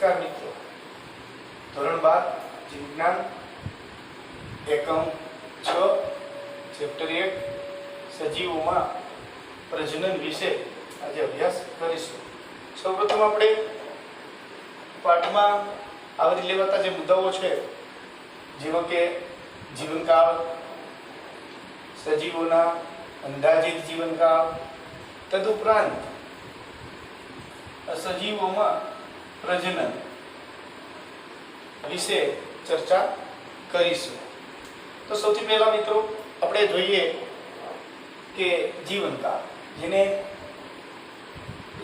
नमस्कार मित्रों, धोरण 12 विज्ञान एकम 6 चैप्टर 1 सजीवों में प्रजनन विषय आज अभ्यास करीशुं। सर्वप्रथम આપણે પાઠમાં આવરી લેવાતા જે મુદ્દાઓ છે જેવા કે જીવનકાળ, સજીવોના અંદાજિત જીવનકાળ, તદુપરાંત સજીવોમાં પ્રજનન વિશે ચર્ચા કરીશું। તો સૌથી પહેલા મિત્રો આપણે જોઈએ કે જીવનકાળ, જેને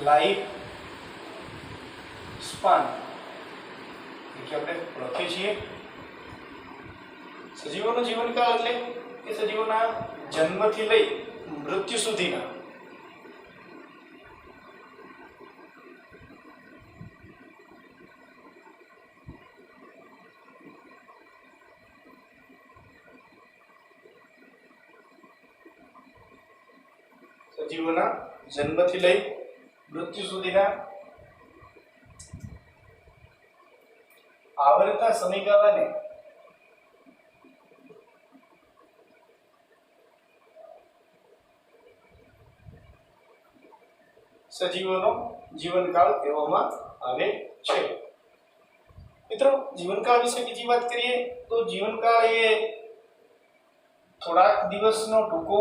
લાઈફ સ્પાન એટલે આપણે લખીએ છીએ। સજીવોનો જીવનકાળ એટલે કે સજીવોના જન્મથી લઈ મૃત્યુ સુધીના સજીવોના જન્મથી લઈ મૃત્યુ સુધીના આવર્તતા સમયગાળાને સજીવોનો જીવનકાળ કહેવામાં આવે છે। મિત્રો, જીવનકાળ વિશે બીજી વાત કરીએ તો જીવનકાળ એ થોડાક દિવસનો ટૂંકો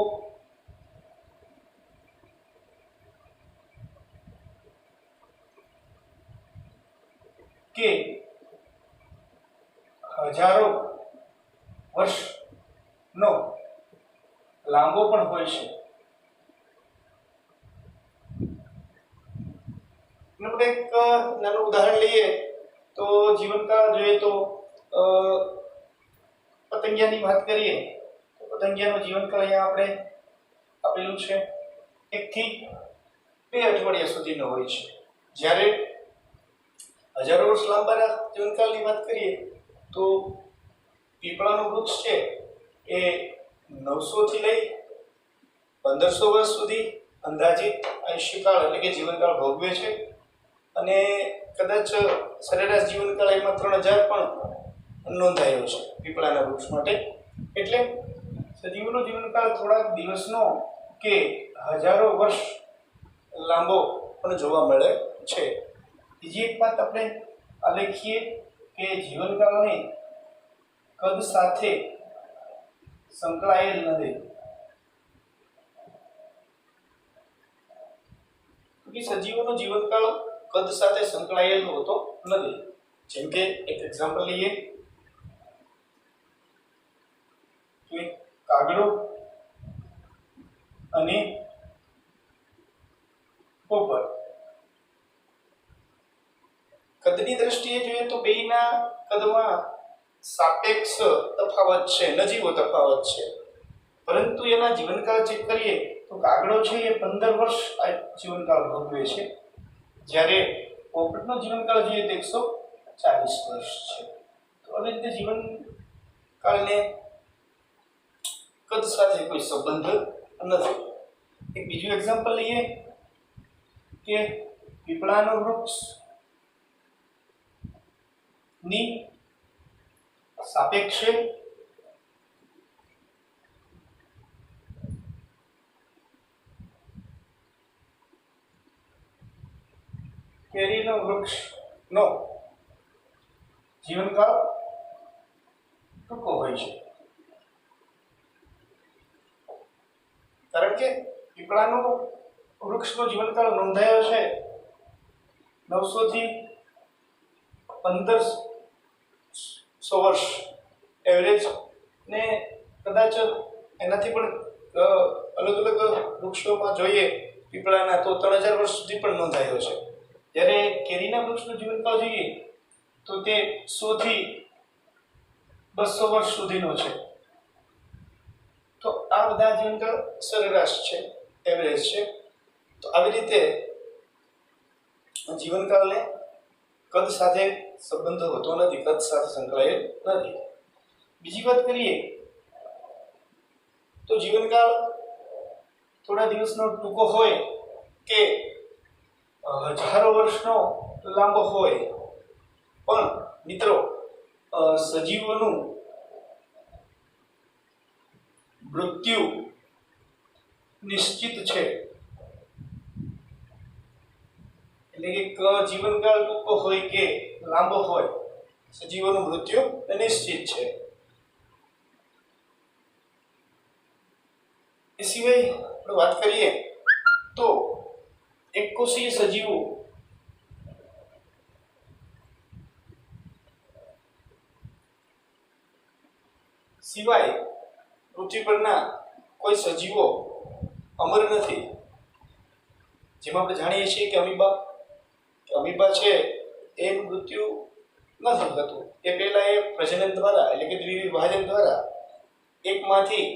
કે હજારો વર્ષનો લાંબો પણ હોય છે। આપણે એક નાનું ઉદાહરણ લઈએ તો જીવનકાળ જોઈએ તો પતંગિયાની વાત કરીએ તો પતંગિયાનો જીવનકાળ અહીંયા આપણે આપેલું છે 1 થી 2 અઠવાડિયા સુધીનો હોય છે। જ્યારે હજારો વર્ષ લાંબાના જીવનકાળની વાત કરીએ તો પીપળાનું વૃક્ષ છે એ 900 થી લઈ 1500 વર્ષ સુધી અંદાજિત આયુષ્યકાળ એટલે કે જીવનકાળ ભોગવે છે અને કદાચ સરેરાશ જીવનકાળ એમાં 3000 પણ નોંધાયો છે પીપળાના વૃક્ષ માટે। એટલે સજીવનો જીવનકાળ થોડાક દિવસનો કે હજારો વર્ષ લાંબો પણ જોવા મળે છે। બીજી એક વાત આપણે આલેખીએ કે જીવનકાળને કદ સાથે સંકળાયેલ નથી, કે સજીવોનો જીવનકાળ કદ સાથે સંકળાયેલ હોતો નથી। જેમ કે એક એક્ઝામ્પલ લઈએ કે કાગડો અને પોપટ કદની દ્રષ્ટિએ જોઈએ તો બેયના કદમાં સાપેક્ષ તફાવત છે, નજીવો તફાવત છે, પરંતુ એના જીવનકાળ ચેક કરીએ તો કાગડો છે એ 15 વર્ષ જીવનકાળ ભોગવે છે, જ્યારે પોપટનો જીવનકાળ જોઈએ તો 140 વર્ષ છે। તો આવી રીતે જીવનકાળને કદ સાથે કોઈ સંબંધ નથી। એક બીજું એક્ઝામ્પલ લઈએ કે પીપળાનું વૃક્ષ ની સાપેક્ષે કેરીનો વૃક્ષનો જીવનકાળ ટૂંકો હોય છે, કારણ કે પીપળાનું વૃક્ષનો જીવનકાળ નોંધાયો છે 900 થી 1500 વર્ષ એવરેજ ને કદાચ એનાથી પણ અલગ અલગ વૃક્ષોમાં જોઈએ પીપળાના તો 3000 વર્ષ સુધી પણ નોંધાયો છે। જ્યારે કેરીના વૃક્ષનો જીવનકાળ જોઈએ તો તે 100 થી 200 વર્ષ સુધીનો છે। તો આ બધા જીવનકાળ સરેરાશ છે, એવરેજ છે। તો આવી રીતે જીવનકાળને કદ સાથે સંબંધ હોતો નથી, કદ સાથે સંકળાયેલ નથી। બીજી વાત કરીએ તો જીવનકાળ થોડા દિવસનો ટૂંકો હોય કે હજારો વર્ષનો લાંબો હોય, પણ મિત્રો સજીવોનું મૃત્યુ નિશ્ચિત છે, એટલે કે જીવનકાળ ટૂંકો હોય કે લાંબો હોય, સજીવોનું મૃત્યુ નિશ્ચિત છે. એ સિવાય આપણે વાત કરીએ તો એકકોષીય સજીવો સિવાય પૃથ્વી પરના કોઈ સજીવો અમર નથી. જેમાં આપણે જાણીએ છીએ કે અમીબા છે એનું મૃત્યુ નથી થતું. એ પહેલા એ પ્રજનન દ્વારા એટલે કે દ્વિવિભાજન દ્વારા એકમાંથી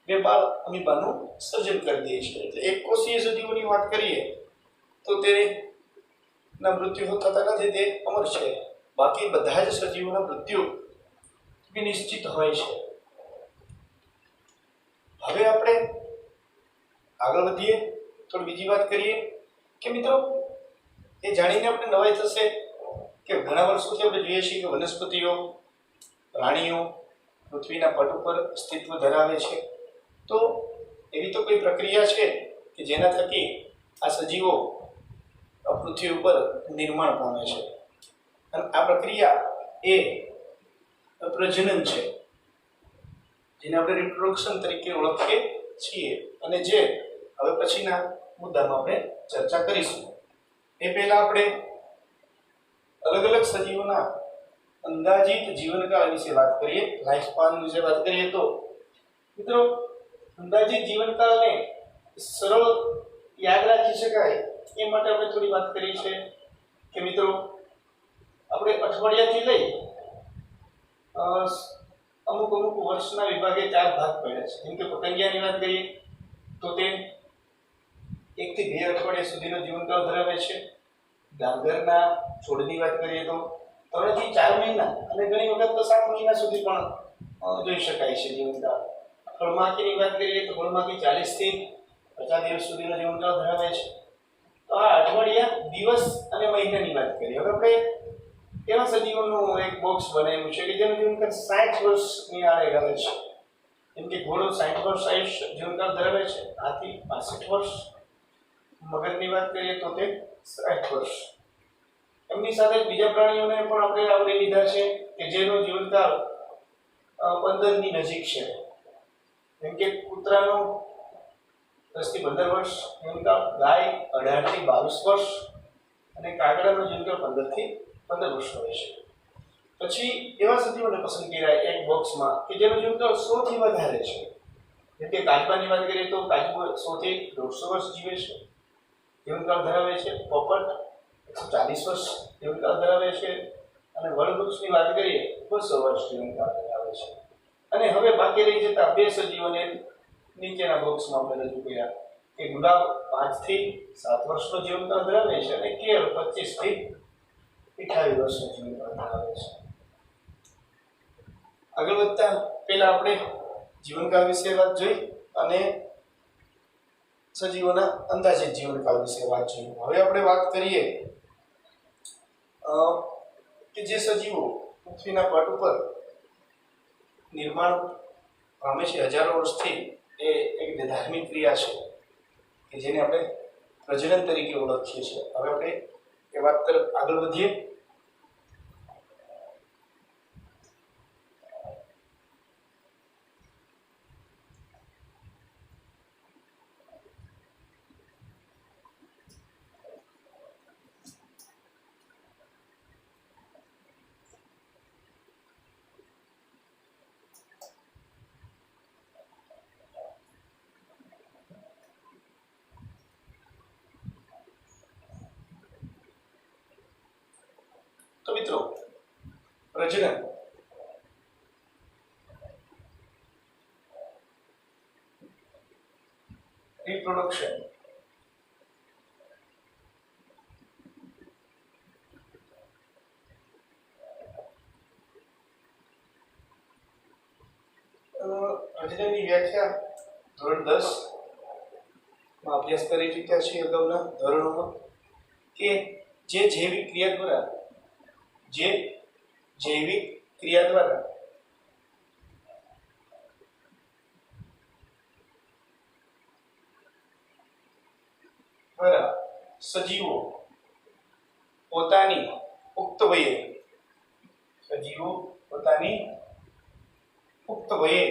બે બાળ અમીબાનું સર્જન કરી દે છે. એટલે એકકોષીય સજીવોની વાત કરીએ તો તેના મૃત્યુ થતા નથી, તે અમર છે. બાકી બધા જ સજીવોના મૃત્યુ નિશ્ચિત હોય છે. હવે આપણે આગળ વધીએ, થોડી બીજી વાત કરીએ કે મિત્રો એ જાણીને આપણે નવાઈ થશે કે ઘણા વર્ષોથી આપણે જોઈએ છીએ કે વનસ્પતિઓ, પ્રાણીઓ પૃથ્વીના પટ ઉપર અસ્તિત્વ ધરાવે છે. તો એવી તો કોઈ પ્રક્રિયા છે કે જેના થકી આ સજીવો પૃથ્વી ઉપર નિર્માણ પામે છે, અને આ પ્રક્રિયા એ પ્રજનન છે, જેને આપણે રિપ્રોડક્શન તરીકે ઓળખીએ છીએ, અને જે હવે પછીના મુદ્દામાં આપણે ચર્ચા કરીશું. એ પહેલા આપણે અલગ અલગ સજીવોના અંદાજિત જીવનકાળ વિશે વાત કરીએ, લાઈફ સ્પાન વિશે વાત કરીએ. તો મિત્રો અંદાજિત જીવનકાળને સરળ યાદ રાખી શકાય એ માટે આપણે થોડી વાત કરી છે કે મિત્રો આપણે અઠવાડિયાથી લઈ અમુક વર્ષના વિભાગે 4 ભાગ પડ્યા છે. જેમ કે પતંગિયાની વાત કરીએ તો તે 1 થી 2 અઠવાડિયા સુધીનો જીવનકાળ ધરાવે છે. ડાંગરના છોડની વાત કરીએ તો 3 થી 4 મહિના અને ઘણી વખત તો 7 મહિના સુધી પણ જોઈ શકાય છે જીવનકાળ. ફળમાખીની વાત કરીએ તો ફળમાખી 40 થી 50 દિવસ સુધીનો જીવનકાળ ધરાવે છે. તો આ અઠવાડિયા, દિવસ અને મહિનાની વાત કરીએ. હવે આપણે એવા સજીવોનું એક બોક્સ બનાવ્યું છે કે જેનું જીવનકાળ 60 વર્ષની આડે છે. જેમ કે ઘોડો 60 વર્ષ આયુષ્ય જીવનકાળ ધરાવે છે, હાથી 65 વર્ષ, મગરની વાત કરીએ તો તે 60 વર્ષ. એમની સાથે બીજા પ્રાણીઓને પણ આપણે આવરી લીધા છે કે જેનો જીવનકાળ 15 ની નજીક છે. જેમ કે કૂતરાનો 10 થી 15 વર્ષ જીવનકાળ, ગાય 18 થી 22 વર્ષ અને કાગડાનો જીવનકાળ 15 થી 15 વર્ષ હોય છે. પછી એવા સજીવોને પસંદ કર્યા એક બોક્સમાં કે જેનો જીવનકાળ 100 થી વધારે છે. જેમ કે કાચબાની વાત કરીએ તો કાચબો 100 થી 150 વર્ષ જીવે છે, જીવનકાળ ધરાવે છે. પોપટ 140 વર્ષ જીવનકાળ ધરાવે છે, અને વડવૃક્ષની વાત કરીએ 200 વર્ષ જીવનકાળ ધરાવે છે. અને હવે બાકી રહી જતા 2 સજીવોને નીચેના બોક્સમાં આપણે રજૂ કર્યા કે ગુલાબ 5 થી 7 વર્ષનો જીવનકાળ ધરાવે છે, અને કેળ 25 થી 28 વર્ષનો જીવનકાળ ધરાવે છે. આગળ વધતા પહેલા આપણે જીવનકાળ વિશે વાત જોઈ અને સજીવોના અંદાજિત જીવનકાળ વિશે વાત જોઈ. હવે આપણે વાત કરીએ કે જે સજીવો પૃથ્વીના પટ ઉપર નિર્માણ પામે છે હજારો વર્ષથી, એ એક ધાર્મિક ક્રિયા છે કે જેને આપણે પ્રજનન તરીકે ઓળખીએ છીએ. હવે આપણે એ વાત તરફ આગળ વધીએ. તો મિત્રો પ્રજનન રિપ્રોડક્શન પ્રજનનની વ્યાખ્યા ધોરણ 10 માં અભ્યાસ કરી ચૂક્યા છીએ અગાઉના ધોરણોમાં, કે જે જૈવિક ક્રિયા દ્વારા જે જૈવિક ક્રિયા દ્વારા સજીવો પોતાની પુખ્ત વયે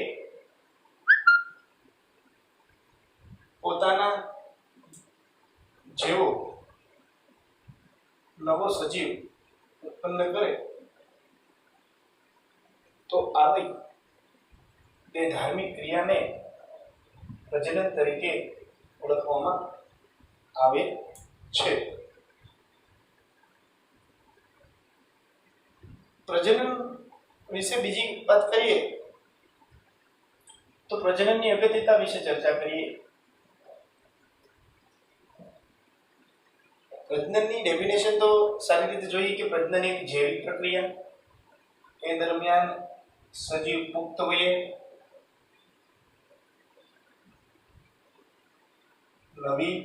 પોતાના જેવો નવો સજીવ ઉત્પન્ન કરે તો આવી તે ધાર્મિક ક્રિયાને પ્રજનન તરીકે ઓળખવામાં આવે છે. પ્રજનન વિશે બીજી વાત કરીએ તો પ્રજનનની અગત્યતા વિશે ચર્ચા કરીએ. પ્રજનનની ડેફિનેશન તો સારી રીતે જોઈએ કે પ્રજનન એક જૈવિક પ્રક્રિયા એ દરમિયાન સજીવ પુખ્ત વયે નવી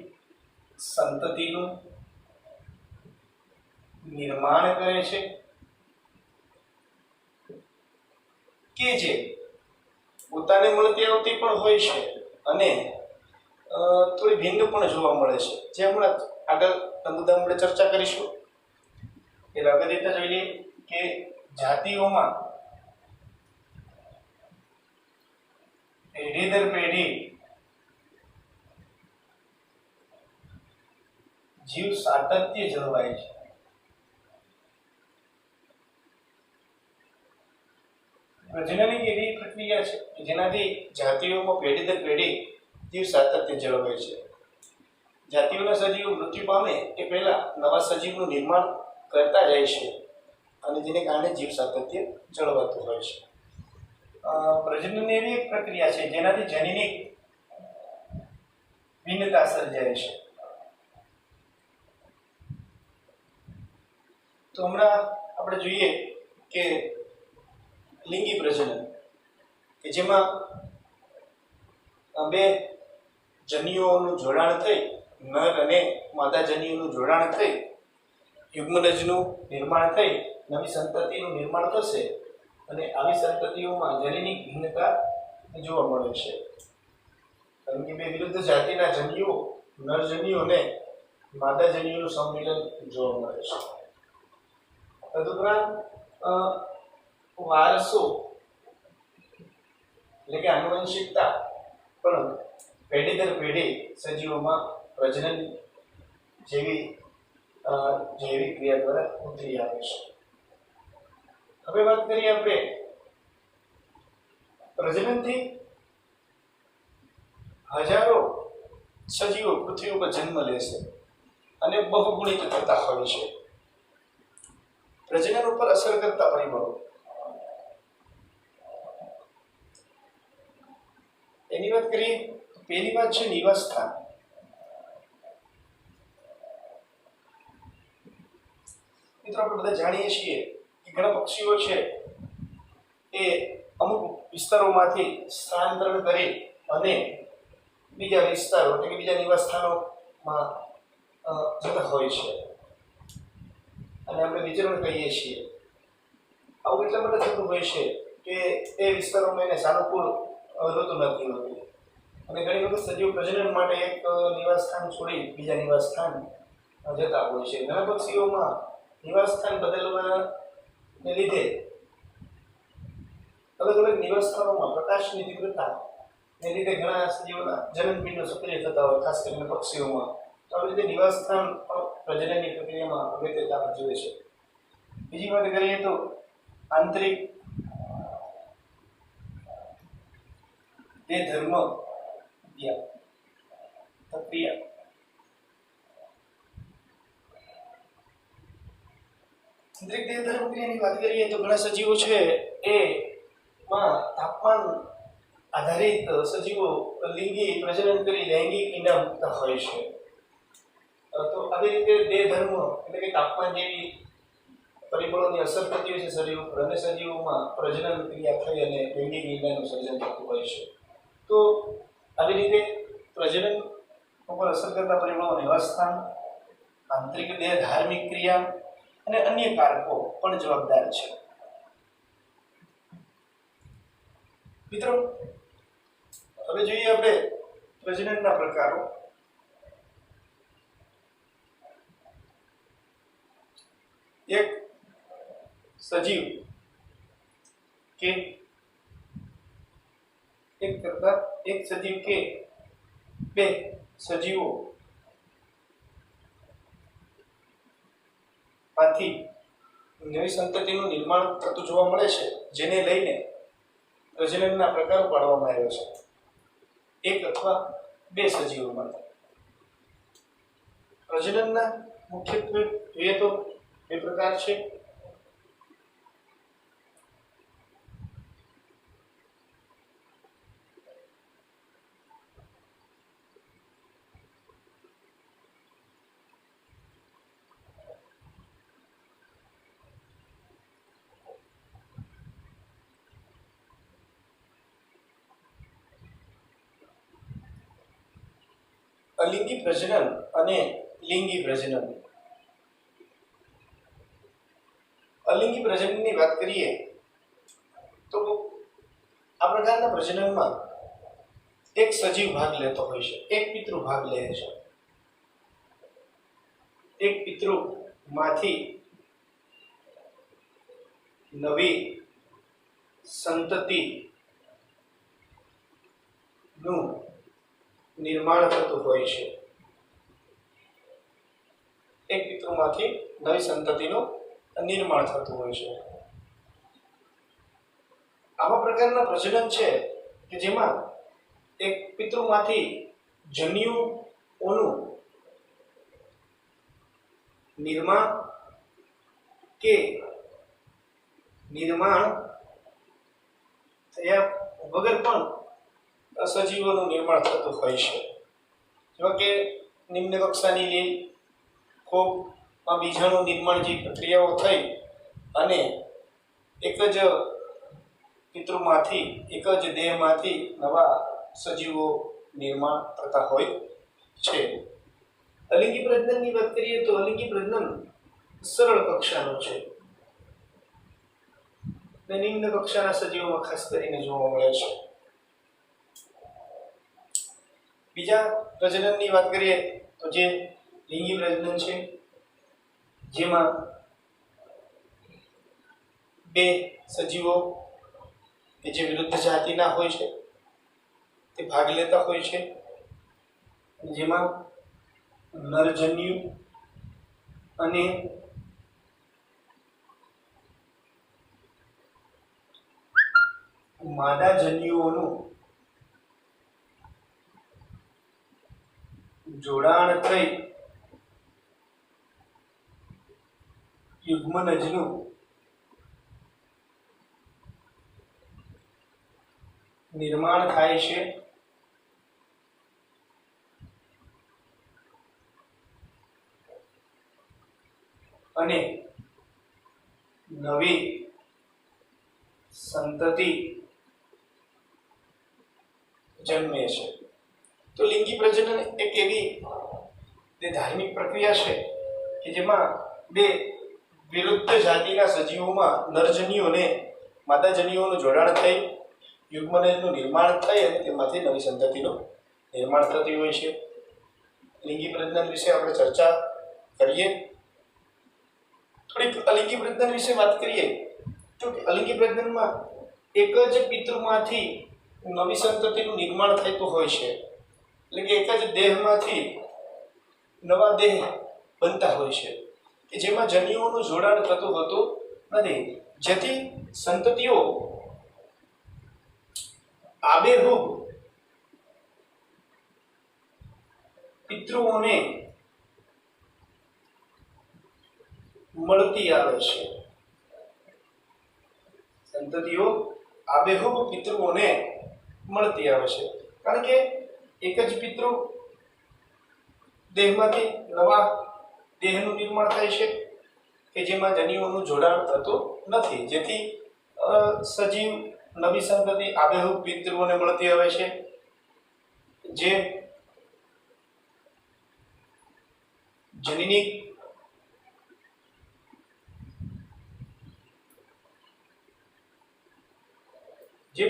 સંતતિનું નિર્માણ કરે છે કે જે પોતાને મળતી આવતી પણ હોય છે અને થોડી ભિન્ન પણ જોવા મળે છે, જે હમણાં આગળ મુદ્દા આપણે ચર્ચા કરીશું. એ અગત્યતા જોઈએ કે જાતિઓમાં પેઢી દર પેઢી જીવ સાતત્ય જળવાય છે. પ્રજનન એક એવી પ્રક્રિયા છે કે જેનાથી જાતિઓમાં પેઢી દર પેઢી જીવ સાતત્ય જળવાય છે. જાતિઓના સજીવો મૃત્યુ પામે એ પહેલા નવા સજીવનું નિર્માણ કરતા જાય છે અને જેને કારણે જીવ સાતત્ય જળવાતું હોય છે. પ્રજનન એવી એક પ્રક્રિયા છે જેનાથી જનીનિક ભિન્નતા સર્જાય છે. તો હમણાં આપણે જોઈએ કે લિંગી પ્રજનન કે જેમાં બે જન્યુઓનું જોડાણ થઈ નર અને માદા જન્યુઓનું જોડાણ થઈ યુગ્મનજનું નિર્માણ થઈ નવી સંતતિનું નિર્માણ થશે અને આવી સંતતિઓમાં જનીનિક ભિન્નતા જોવા મળે છે. કારણ કે બે વિરુદ્ધ જાતિના જન્યુઓ નર જન્યુ અને માદા જન્યુનું સંમિલન જોવા મળે છે. તદુપરાંત વારસો એટલે કે આનુવંશિકતા પણ પેઢી દર પેઢી સજીવોમાં પ્રજનન જેવી જૈવિક ક્રિયા દ્વારા ઉતરી આવે છે. હવે વાત કરીએ આપણે પ્રજનનથી હજારો સજીવો પૃથ્વી ઉપર જન્મ લે છે અને બહુગુણિત થતા હોય છે. પ્રજનન ઉપર અસર કરતા પરિબળો એની વાત કરીએ તો પહેલી વાત છે નિવાસ સ્થાન. મિત્રો આપણે બધા જાણીએ છીએ કે ઘણા પક્ષીઓ છે એ અમુક વિસ્તારોમાંથી સ્થળાંતરણ કરી અને બીજા વિસ્તારો એટલે કે બીજા નિવાસ સ્થાનોમાં જતા હોય છે અને આપણે વિચરણ કહીએ છીએ. આવું એટલા માટે થતું હોય છે કે તે વિસ્તારોમાં એને સાનુકૂળ ઋતુ નથી હોતી અને ઘણી વખત સજીવ પ્રજનન માટે એક નિવાસ સ્થાન છોડી બીજા નિવાસ સ્થાન જતા હોય છે. ઘણા પક્ષીઓમાં નિવાસ સ્થાન બદલવાને લીધે અલગ અલગ નિવાસ સ્થાનોમાં પ્રકાશની તીવ્રતા ને લીધે ઘણા સજીવોના જનનપિંડો સક્રિય થતા હોય, ખાસ કરીને પક્ષીઓમાં. તો આવી રીતે નિવાસ સ્થાન પ્રજનનની પ્રક્રિયામાં અગત્યતા ભજવે છે. બીજી વાત કરીએ તો આંતરિક દેહધર્મ પ્રક્રિયા. આંતરિક દેહધર્મ પ્રક્રિયાની વાત કરીએ તો ઘણા સજીવો છે એમાં તાપમાન આધારિત સજીવો લિંગી પ્રજનન કરી લૈંગિક ઈંડા મૂકતા હોય છે. તો આવી રીતે દેહધર્મ એટલે કે તાપમાન જેવી પરિબળોની અસર થતી હોય છે શરીર ઉપર અને સજીવોમાં પ્રજનન ક્રિયા થઈ અને લૈંગિક ઈંડાનું સર્જન થતું હોય છે. તો આવી રીતે પ્રજનન ઉપર અસર કરતા પરિબળો નિવાસ સ્થાન, આંતરિક દેહ ધાર્મિક ક્રિયા અને અન્ય કારકો પણ જવાબદાર છે। મિત્રો, હવે જોઈએ આપણે પ્રજનનના પ્રકારો। એક સજીવ કે એક સજીવ કે બે સજીવો માંથી નવી સંતતિનું નિર્માણ થતું જોવા મળે છે, જેને લઈને પ્રજનનના પ્રકારો પાડવામાં આવ્યા છે। એક અથવા બે સજીવોમાંથી પ્રજનનના મુખ્યત્વે જોઈએ તો બે પ્રકાર છે। અલિંગી પ્રજનન અને લિંગી પ્રજનન। અલિંગી પ્રજનનની વાત કરીએ તો આ પ્રકારના પ્રજનનમાં એક સજીવ ભાગ લેતો હોય છે, એક પિતૃ ભાગ લે છે। એક પિતૃમાંથી નવી સંતતિનું નિર્માણ થતું હોય છે। એક પિતૃમાંથી નવી સંતતિનું નિર્માણ થતું હોય છે। આવા પ્રકારના પ્રજનન છે કે જેમાં એક પિતૃમાંથી જન્યુઓનું નિર્માણ કે નિર્માણ થયા વગર પણ સજીવોનું નિર્માણ થતું હોય છે। જેવા કે નિમ્ન કક્ષાની લીલ કોષમાં બીજાણુ નિર્માણ જે પ્રક્રિયાઓ થઈ અને એક જ પિતૃમાંથી એક જ દેહમાંથી નવા સજીવો નિર્માણ થતા હોય છે। અલિંગી પ્રજનનની વાત કરીએ તો અલિંગી પ્રજનન સરળ કક્ષાનું છે અને નિમ્ન કક્ષાના સજીવોમાં ખાસ કરીને જોવા મળે છે। બીજા પ્રજનનની વાત કરીએ તો જે લિંગી પ્રજનન છે, જેમાં બે સજીવો કે જે વિરુદ્ધ જાતિના હોય છે તે ભાગ લેતા હોય છે, જેમાં નરજન્યુ અને માદાજન્યુઓનું જોડાણ થઈ યુગ્મનજનું નિર્માણ થાય છે। અને નવી સંતતિ જન્મે છે। તો લિંગી પ્રજનન એક એવી ધાર્મિક પ્રક્રિયા છે કે જેમાં બે વિરુદ્ધ જાતિના સજીવોમાં નરજન્યુ અને માદાજન્યુઓનું જોડાણ થઈ યુગ્મનજનું નિર્માણ થઈ અને તેમાંથી નવી સંતતિનું નિર્માણ થતું હોય છે। લિંગી પ્રજનન વિશે આપણે ચર્ચા કરીએ। થોડીક અલિંગી પ્રજનન વિશે વાત કરીએ તો અલિંગી પ્રજનનમાં એક જ પિતૃમાંથી નવી સંતતિનું નિર્માણ થતું હોય છે, એટલે કે એક જ દેહમાંથી નવા દેહ બનતા હોય છે કે જેમાં જન્યુઓનું જોડાણ થતું હોતું નથી, જેથી સંતતિઓ આબેહૂબ પિતૃઓને મળતી આવે છે। સંતતિઓ આબેહૂબ પિતૃઓને મળતી આવે છે, કારણ કે એક જ પિતૃ દેહમાંથી નવા દેહનું નિર્માણ થાય છે કે જેમાં જન્યુઓનું જોડાણ થતું નથી, જેથી સજીવ નવી સંતતિ આબેહૂબ પિતૃઓને મળતી આવે છે, જે જનીનિક જે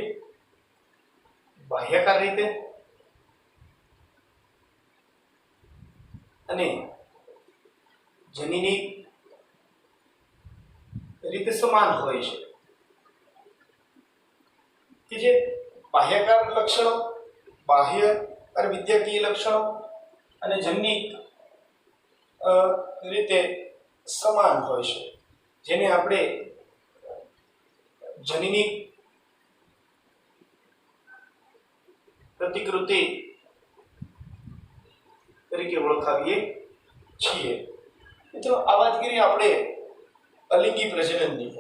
બાહ્યકાર રીતે અને જનીની રીતે સમાન હોય છે, કે જે બાહ્યકાર લક્ષણો, બાહ્યકાર વિદ્યાકીય લક્ષણો અને જનની રીતે સમાન હોય છે, જેને આપણે જનીની પ્રતિકૃતિ તરીકે ઓળખાવીએ છીએ. મિત્રો, આ વાત કરીએ આપણે અલિંગી પ્રજનનની.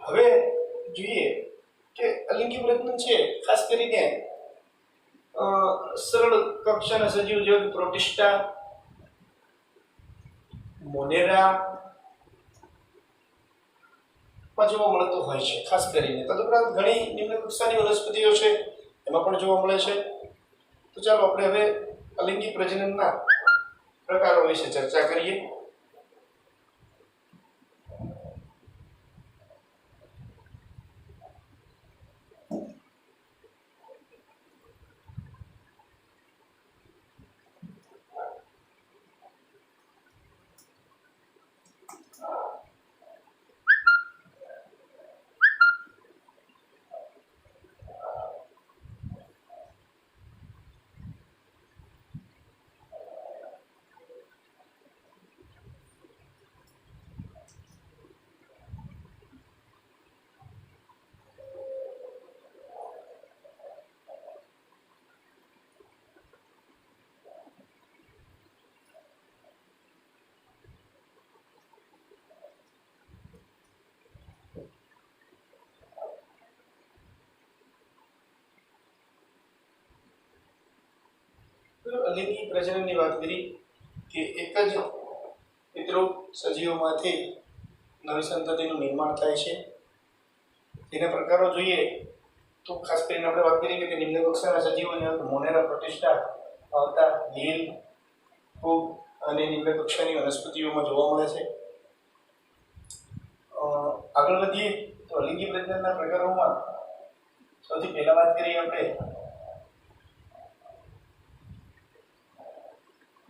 હવે જોઈએ કે અલિંગી પ્રજનન છે ખાસ કરીને સરળ કક્ષાના સજીવ જેવા કે પ્રોટિસ્ટા, મોનેરા માં જોવા મળતું હોય છે ખાસ કરીને. તદુપરાંત ઘણી નિમ્ન કક્ષાની વનસ્પતિઓ છે એમાં પણ જોવા મળે છે. તો ચાલો આપણે હવે અલિંગી પ્રજનનના પ્રકારો વિશે ચર્ચા કરીએ. અલિંગી પ્રજનનની વાત કરી કે એક જ પિતૃ સજીવોમાંથી નવી સંતતિનું નિર્માણ થાય છે. તેના પ્રકારો જોઈએ તો ખાસ કરીને આપણે વાત કરીએ કે નિમ્ન કક્ષાના સજીવો જેવા કે મોનેરા, પ્રોટિસ્ટા આવતા લીલ, ફૂગ અને નિમ્ન કક્ષાની વનસ્પતિઓમાં જોવા મળે છે. આગળ વધીએ તો અલિંગી પ્રજનનના પ્રકારોમાં સૌથી પહેલા વાત કરીએ આપણે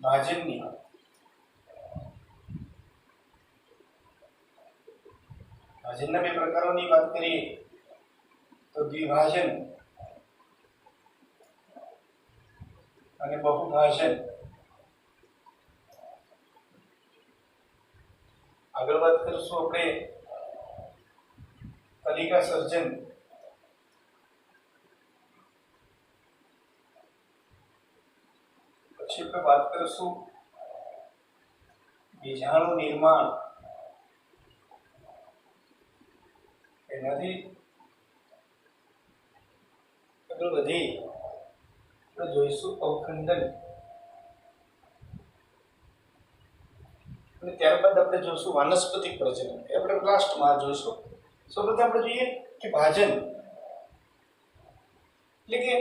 ભાજનની. ભાજનના બે પ્રકારોની વાત કરીએ તો દ્વિભાજન અને બહુભાજન. આગળ વાત કરીશું આપણે કલિકા સર્જન, પછી આપણે વાત કરીશું બીજાણુ નિર્માણ, એનાથી આગળ વધી આપણે જોઈશું અવખંડન, અને ત્યારબાદ આપણે જોઈશું વાનસ્પતિક પ્રજનન. એ આપણે લાસ્ટમાં જોઈશું. સૌપ્રથમ આપણે જોઈએ કે ભાજન એટલે કે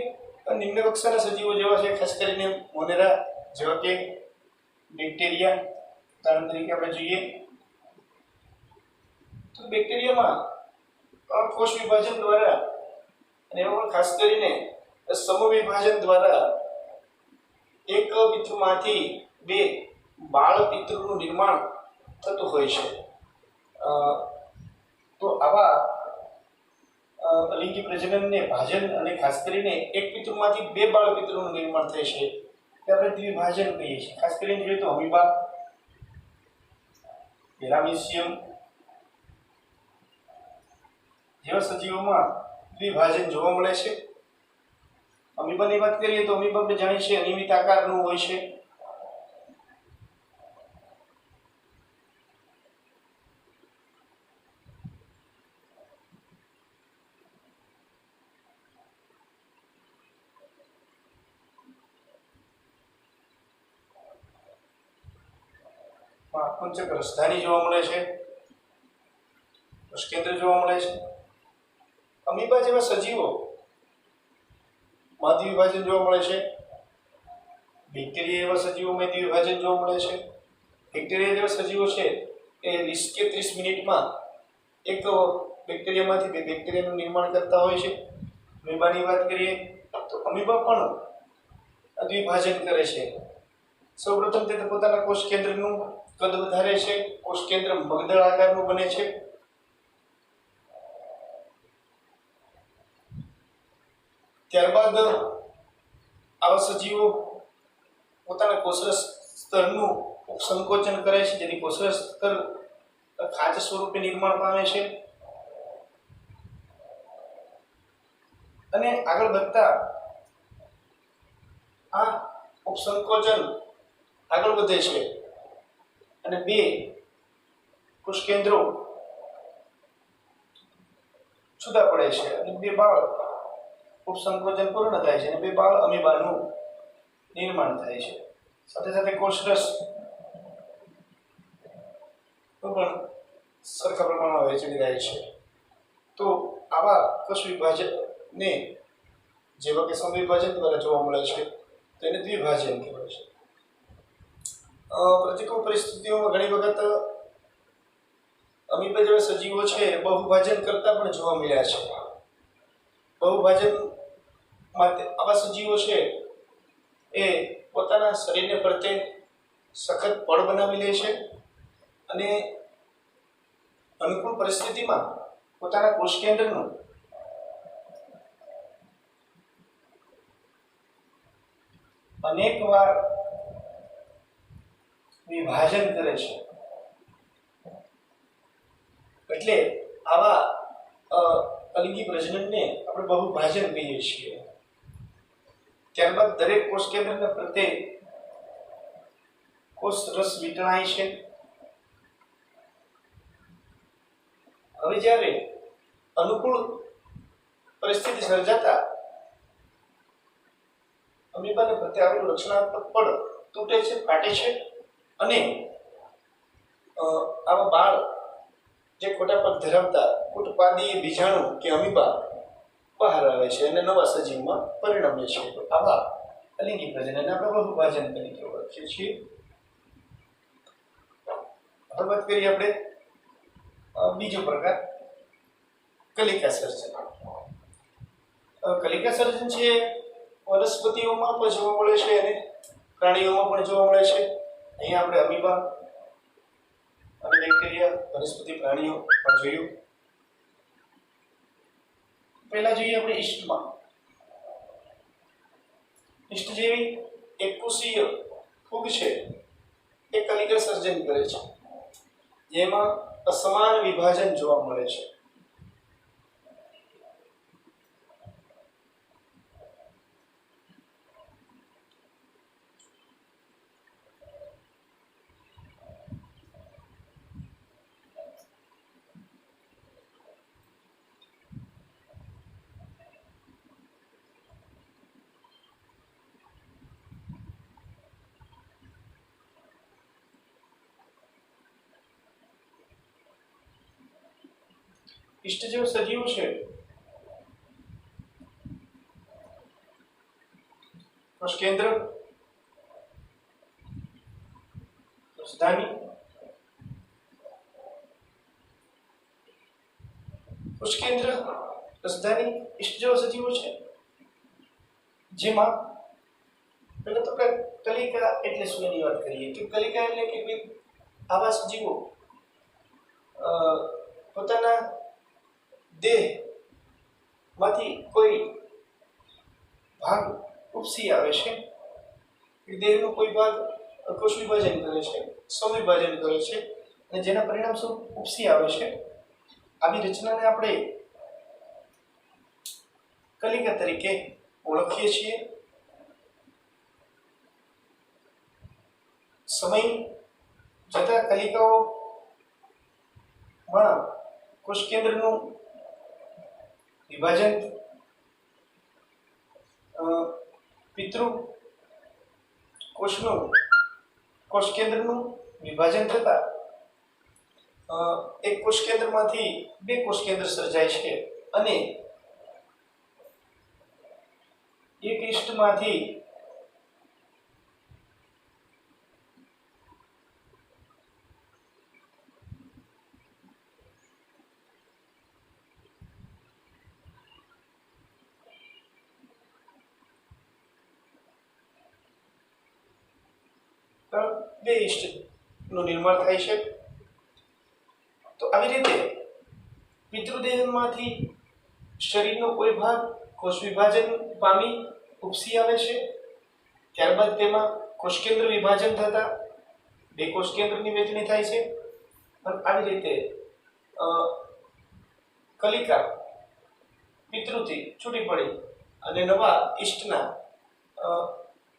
નિમ્ન કક્ષાના સજીવો જેવા છે, ખાસ કરીને મોનેરા જેવા કે બેક્ટેરિયા. ઉદાહરણ તરીકે આપણે જોઈએ તો બેક્ટેરિયામાં કોષ વિભાજન દ્વારા અને એમાં ખાસ કરીને સમવિભાજન દ્વારા એક પિતૃમાંથી બે બાળ પિતૃનું નિર્માણ થતું હોય છે. તો આવા અલિંગી પ્રજનનને ભાજન અને ખાસ કરીને એક પિતૃમાંથી બે બાળ પિતૃનું નિર્માણ થાય છે તે આપણે દ્વિભાજન કહીએ છીએ. ખાસ કરીને જોઈએ તો અમીબા, પેરામીશિયમ જેવા સજીવોમાં દ્વિભાજન જોવા મળે છે. અમીબાની વાત કરીએ તો અમીબા આપણે જાણીએ છીએ અનિયમિત આકારનું હોય છે. આકુંચક રસધાની જોવા મળે છે, કોષકેન્દ્ર જોવા મળે છે. અમીબા જેવા સજીવો માં દ્વિભાજન જોવા મળે છે. બેક્ટેરિયા એવા સજીવોમાં દ્વિભાજન જોવા મળે છે. બેક્ટેરિયા જેવા સજીવો છે એ 20 કે 30 મિનિટમાં એક બેક્ટેરિયામાંથી બે બેક્ટેરિયાનું નિર્માણ કરતા હોય છે. અમીબાની વાત કરીએ તો અમીબા પણ દ્વિભાજન કરે છે. સૌપ્રથમ તે પોતાના કોષ કેન્દ્રનું કદ વધારે છે. કોષ કેન્દ્ર મગદળ આકારનું બને છે. ત્યારબાદ આવા સજીવો પોતાના કોષરસ સ્તરનું સંકોચન કરે છે, જેથી કોષરસ સ્તર ખાંચ સ્વરૂપે નિર્માણ પામે છે. અને આગળ વધતા આ ઉપસંકોચન આગળ વધે છે અને બે કોષ કેન્દ્રો છૂટા પડે છે અને બે બાળ ઉપસંકોચન પૂર્ણ થાય છે અને બે બાળ અમીબાનું નિર્માણ થાય છે. સાથે સાથે કોષરસ પણ સરખા પ્રમાણમાં વહેંચાઈ જાય છે. તો આવા કોષ વિભાજનને જેવા કે સમવિભાજન દ્વારા જોવા મળે છે તેને દ્વિભાજન કહેવાય છે. પ્રતિકૂળ પરિસ્થિતિઓમાં ઘણી વખત અમીબા જેવા સજીવો છે બહુભાજન કરતા પણ જોવા મળ્યા છે. બહુભાજન માટે આવા સજીવો છે એ પોતાના શરીરને ફરતે સખત પડ બનાવી લે છે અને અનુકૂળ પરિસ્થિતિમાં પોતાના કોષ કેન્દ્રનું અનેકવાર વિભાજન કરે છે. એટલે આવા અલિંગી પ્રજનનને આપણે બહુભાજન કહીએ છીએ. ત્યારબાદ દરેક કોષ કેન્દ્રના પ્રત્યે કોષ રસ વીંટળાય છે. હવે જ્યારે અનુકૂળ પરિસ્થિતિ સર્જાતા અમીબાને પ્રત્યે આવેલું રક્ષણાત્મક પડ તૂટે છે, ફાટે છે અને આવા બાળ જે ખોટા પગ ધરાવતા ઉત્પાદીય બીજાણુ કે અમીબા બહાર આવે છે અને નવા સજીવમાં પરિણમે છે. આવા અલિંગી પ્રજનનને આપણે બહુભાજન તરીકે ઓળખીએ છીએ. હવે વાત કરીએ આપણે બીજો પ્રકાર કલિકા સર્જન. કલિકા સર્જન છે વનસ્પતિઓમાં પણ જોવા મળે છે અને પ્રાણીઓમાં પણ જોવા મળે છે. અહીંયા આપણે અમીબા અને બેક્ટેરિયા વનસ્પતિ પ્રાણીઓ પણ જોયું. પહેલા જોઈએ આપણે ઈસ્ટમાં. ઈસ્ટ જેવી એકકોષીય ફૂગ છે એ કલિકા સર્જન કરે છે, જેમાં અસમાન વિભાજન જોવા મળે છે. ઈસ્ટ જેવો સજીવ છે કોષ કેન્દ્ર, રાજધાની, કોષ કેન્દ્ર, રાજધાની ઈસ્ટ જેવો સજીવો છે જેમાં પહેલા તો કલિકા એટલે શું એની વાત કરીએ કે કલિકા એટલે કે આવા સજીવો પોતાના દેહ માંથી કોઈ ભાગ ઉપસી આવે છે. દેહનો કોઈ ભાગ કોષ વિભાજન કરે છે, સમવિભાજન કરે છે અને જેના પરિણામ સ્વરૂપ ઉપસી આવે છે. આવી રચનાને આપણે કલિકા તરીકે ઓળખીએ છીએ. સમય જતા કલિકાઓમાં કોષ કેન્દ્રનું વિભાજન પિતૃ કોષ કેન્દ્રનું વિભાજન થતા એક કોષ કેન્દ્રમાંથી બે કોષ કેન્દ્ર સર્જાય છે અને એક ઈસ્ટમાંથી બે ઇષ્ટનું નિર્માણ થાય છે. તો આવી રીતે પિતૃદેહમાંથી શરીરનો કોઈ ભાગ કોષ વિભાજન પામી ઉપસી આવે છે. ત્યારબાદ તેમાં કોષકેન્દ્ર વિભાજન થતા બે કોષકેન્દ્રની વહેંચણી થાય છે. અને આવી રીતે કલિકા પિતૃથી છૂટી પડી અને નવા ઈષ્ટના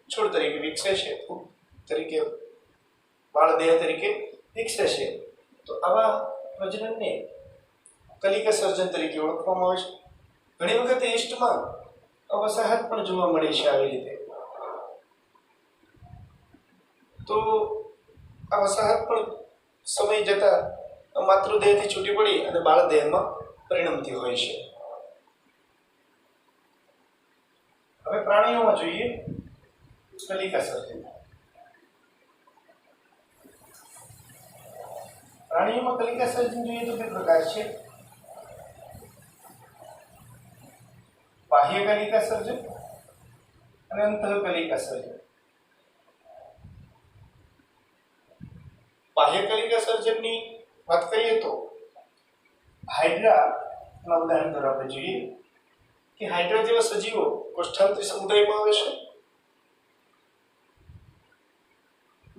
છોડ તરીકે વિકસે છે, તરીકે બાળદેહ તરીકે વિકસે છે. તો આવા પ્રજનનને કલિકા સર્જન તરીકે ઓળખવામાં આવે છે. ઘણી વખત ઈષ્ટમાં અવસાહત પણ જોવા મળે છે. આવી રીતે તો આ વસાહત પણ સમય જતા માતૃદેહથી છૂટી પડી અને બાળદેહમાં પરિણમતી હોય છે. હવે પ્રાણીઓમાં જોઈએ કલિકા સર્જન. પ્રાણીઓમાં કલિકા સર્જન જોઈએ તો બે પ્રકાર છે. બાહ્ય કલિકા સર્જન અને અંતઃકલિકા સર્જન. બાહ્ય કલિકા સર્જનની વાત કરીએ તો હાઇડ્રાના ઉદાહરણ તરફ આપણે જોઈએ કે હાઇડ્રા જેવા સજીવો કોષ્ઠાંતરી સમુદાયમાં આવે છે,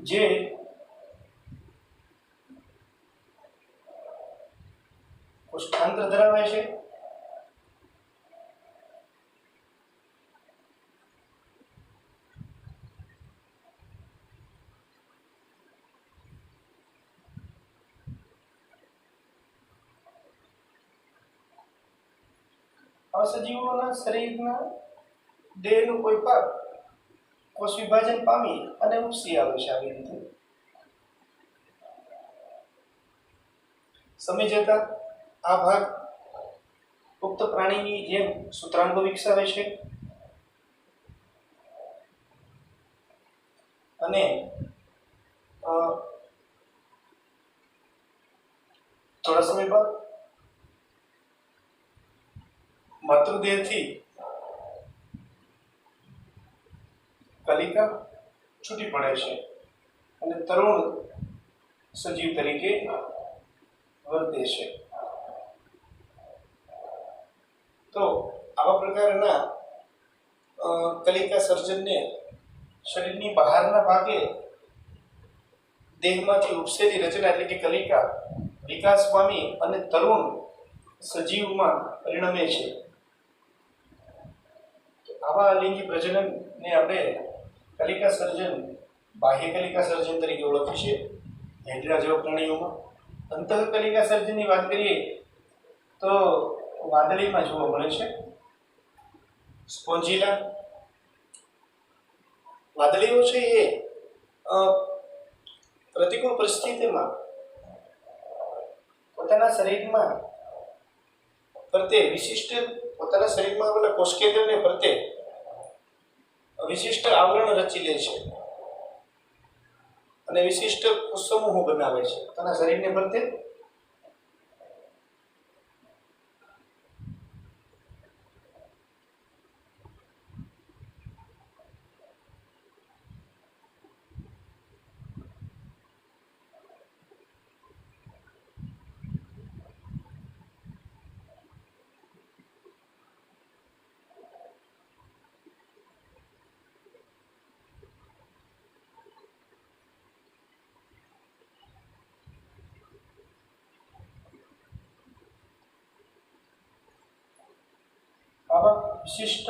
જે કોષ્ઠાંત્ર ધરાવે છે. આવા સજીવોના શરીરના દેહનું કોઈ ભાગ કોષ વિભાજન પામી અને ઉપસી આવે છે. આવી રીતે સમય જતા આ ભાગ પુખ્ત પ્રાણીની જેમ સૂત્રાંગો વિકસાવે છે અને થોડા સમય બાદ માતૃદેહથી કલિકા છૂટી પડે છે અને તરુણ સજીવ તરીકે વર્તે છે. તો આવા પ્રકારના કલિકા સર્જનને શરીરની બહારના ભાગે દેહમાંથી ઉપસેલી રચના એટલે કે કલિકા વિકાસ પામી અને તરુણ સજીવમાં પરિણમે છે. આવા લિંગી પ્રજનનને આપણે કલિકા સર્જન, બાહ્ય કલિકા સર્જન તરીકે ઓળખીએ છીએ હાઇડ્રા જેવા પ્રાણીઓમાં. અંતઃકલિકા સર્જનની વાત કરીએ તો વાદળીમાં જોવા મળે છે. સ્પોન્જીલા વાદળીઓ છે એ પ્રતિકૂળ પરિસ્થિતિમાં પોતાના શરીરમાં ફરતે વિશિષ્ટ પોતાના શરીરમાં આવેલા કોષકેન્દ્રને ફરતે વિશિષ્ટ આવરણ રચી લે છે અને વિશિષ્ટ કોષસમૂહો બનાવે છે પોતાના શરીરને ફરતે. આવા વિશિષ્ટ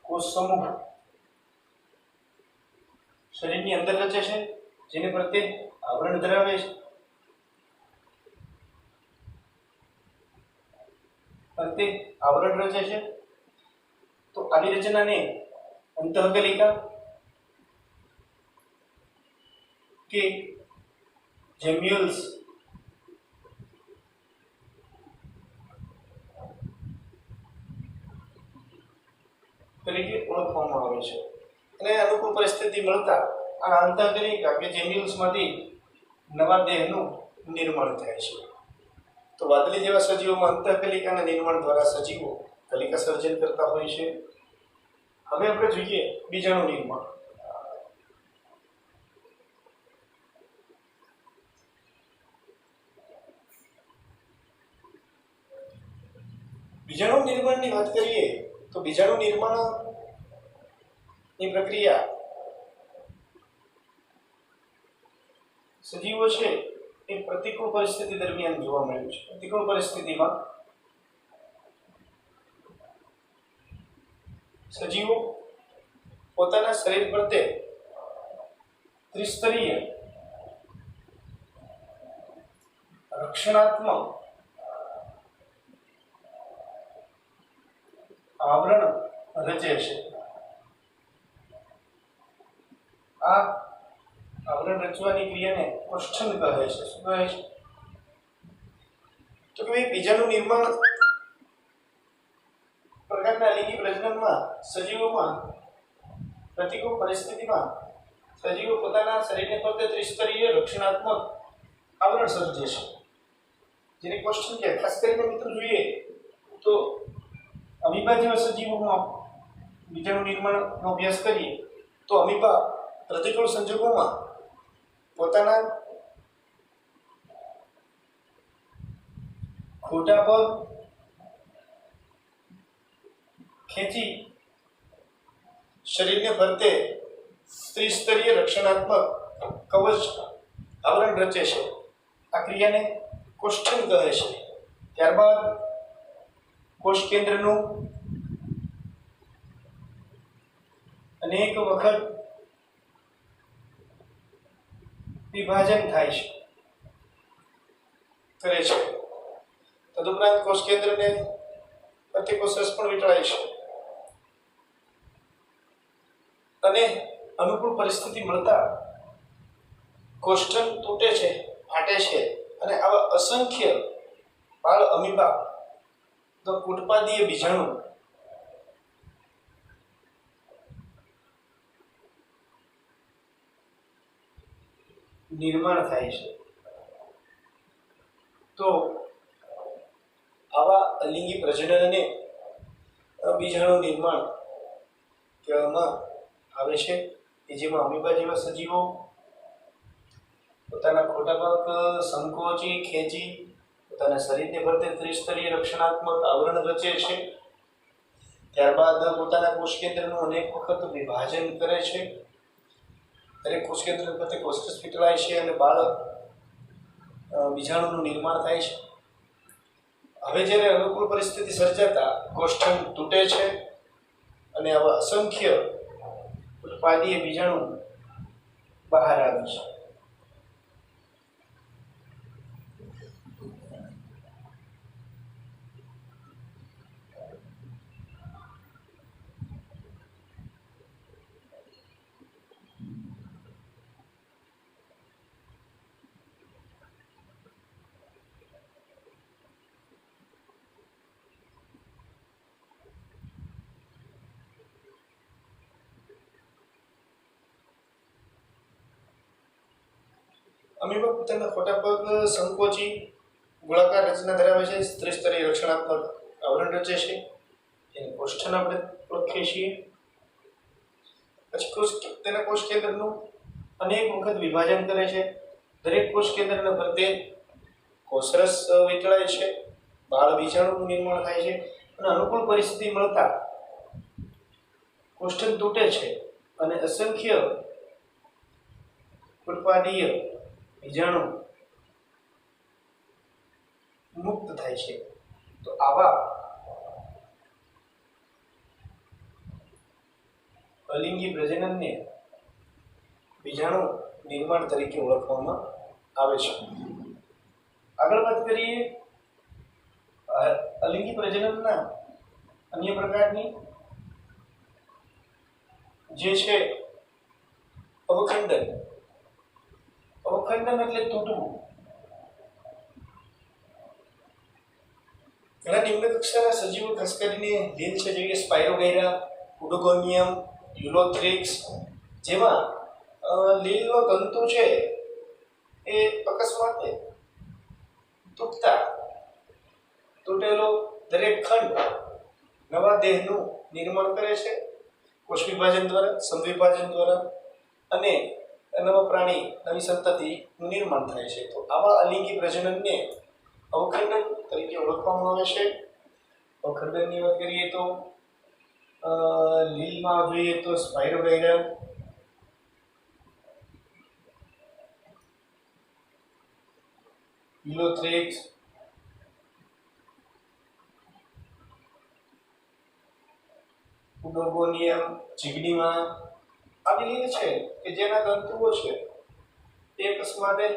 કોષ સમૂહ શરીરની અંદર રચે છે, જેને પ્રત્યે આવરણ ધરાવે છે. પ્રત્યે આવરણ રચે છે. તો આવી રચનાને અંતઃકલિકા કે જેમ્યુલ્સ તરીકે ઓળખવામાં આવે છે. અને અનુકૂળ પરિસ્થિતિ મળતા આ અંતઃકલિકા કે જેમ્યુલ્સમાંથી નવા દેહનું નિર્માણ થાય છે. તો વાદળી જેવા સજીવોમાં અંતઃકલિકાના નિર્માણ દ્વારા સજીવો કલિકા સર્જન કરતા હોય છે. હવે આપણે જોઈએ બીજાણુ નિર્માણ. બીજાણુ નિર્માણની વાત કરીએ તો બીજાણુ નિર્માણની પ્રક્રિયા સજીવો છે એ પ્રતિકૂળ પરિસ્થિતિ દરમિયાન જોવા મળ્યું છે. પ્રતિકૂળ પરિસ્થિતિમાં સજીવો પોતાના શરીર પ્રત્યે ત્રિસ્તરીય રક્ષણાત્મક આવરણ રચે છે. આ આવરણ રચવાની ક્રિયાને કોષ્ઠન કહે છે. શું કહે છે? તો કે બીજાણુ નિર્માણ પ્રકારના લિંગી પ્રજનનમાં સજીવોમાં પ્રતિકૂળ પરિસ્થિતિમાં સજીવો પોતાના શરીરને ફરતે ત્રિસ્તરીય રક્ષણાત્મક આવરણ સર્જે છે, જેને કોષ્ઠન કહે. ખાસ કરીને મિત્રો જોઈએ તો અમીબા જેવા સજીવોમાં બીજાણુ નિર્માણનો અભ્યાસ કરીએ તો અમીબા પ્રતિકૂળ સંજોગોમાં પોતાના ખોટા પગ ખેંચી શરીરને ફરતે ત્રિસ્તરીય રક્ષણાત્મક કવચ આવરણ રચે છે. આ ક્રિયાને કોષ્ઠન કહે છે. ત્યારબાદ કોષ કેન્દ્રનું અનેક વખત વિભાજન થાય છે કરે છે. તદુપરાંત કોષ કેન્દ્રને પ્રતિકોષરસ પણ વીંટળાય છે અને અનુકૂળ પરિસ્થિતિ મળતા કોષ્ઠન તૂટે છે, ફાટે છે અને આવા અસંખ્ય બાળ અમીબા તો કુટપાદીય બીજાણુ નિર્માણ થાય છે. તો આવા અલિંગી પ્રજનનને બીજાણુ નિર્માણ કહેવામાં આવે છે, કે જેમાં અમીબા જેવા સજીવો પોતાના ખોટા પગ સંકોચી ખેંચી પોતાના શરીરને ફરતે ત્રિસ્તરીય રક્ષણાત્મક આવરણ રચે છે. ત્યારબાદ પોતાના કોષ કેન્દ્રનું અનેક વખત વિભાજન કરે છે. દરેક કોષ કેન્દ્ર ફરતે કોષરસ વીંટળાય છે અને બાળ બીજાણુનું નિર્માણ થાય છે. હવે જ્યારે અનુકૂળ પરિસ્થિતિ સર્જાતા કોષ્ઠન તૂટે છે અને આવા અસંખ્ય ઉત્પાદીય બીજાણુ બહાર આવે છે. અમીબા પોતાના ખોટા પગ સંકોચી ગોળાકાર રચના ધરાવે છે, ત્રિસ્તરીય રક્ષણાત્મક આવરણ રચે છે, એને કોષ્ઠન આપણે ઓળખીએ છીએ. પછી તેના કોષ કેન્દ્રનું અનેક વખત વિભાજન કરે છે. દરેક કોષ કેન્દ્રના ફરતે કોષરસ વીંટળાય છે, બાળ બીજાણુનું નિર્માણ થાય છે અને અનુકૂળ પરિસ્થિતિ મળતા કોષ્ઠન તૂટે છે અને અસંખ્ય ઉત્પાદીય બીજાણુ મુક્ત થાય છે. તો આવા અલિંગી પ્રજનનને બીજાણુ નિર્માણ તરીકે ઓળખવામાં આવે છે. આગળ વાત કરીએ અલિંગી પ્રજનનના અન્ય પ્રકારની, જે છે અવખંડન. અવખંડન એટલે તૂટવું. ઘણા નિમ્ન કક્ષાના સજીવો, ખાસ કરીને લીલ છે જેવી કે સ્પાયરોગૈરા, ઉડોગોનિયમ, યુલોથ્રિક્સ, જેમાં લીલનો તંતુ છે એ અકસ્માતે તૂટેલો દરેક ખંડ નવા દેહનું નિર્માણ કરે છે, કોષ વિભાજન દ્વારા, સંવિભાજન દ્વારા, અને નવા પ્રાણી, નવી સંતતિનું નિર્માણ થાય છે. તો આવા અલિંગી પ્રજનનને અવખંડન તરીકે ઓળખવામાં આવે છે. અવખંડનની વાત કરીએ તો લીલમાં જોઈએ તો સ્પાઇરોગાયરા, હિલોથ્રેક્સ, પુડોગોનિયમ, જીગ્નિમા આવી લીલ છે કે જેના તંતુઓ છે તે અકસ્માતે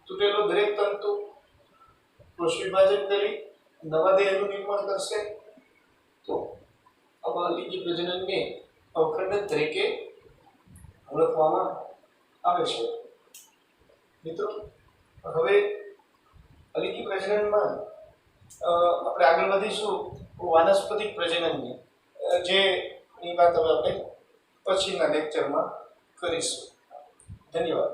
તૂટેલો દરેક તંતુ કોષ વિભાજન કરી નવા દેહનું નિર્માણ કરશે. તો આવા લીલી પ્રજનનને અવખંડન તરીકે ઓળખવામાં આવે છે. મિત્રો હવે અલિંગી પ્રજનનમાં આપણે આગળ વધીશું વાનસ્પતિક પ્રજનનની, જેની વાત હવે આપણે પછીના લેક્ચરમાં કરીશું. ધન્યવાદ.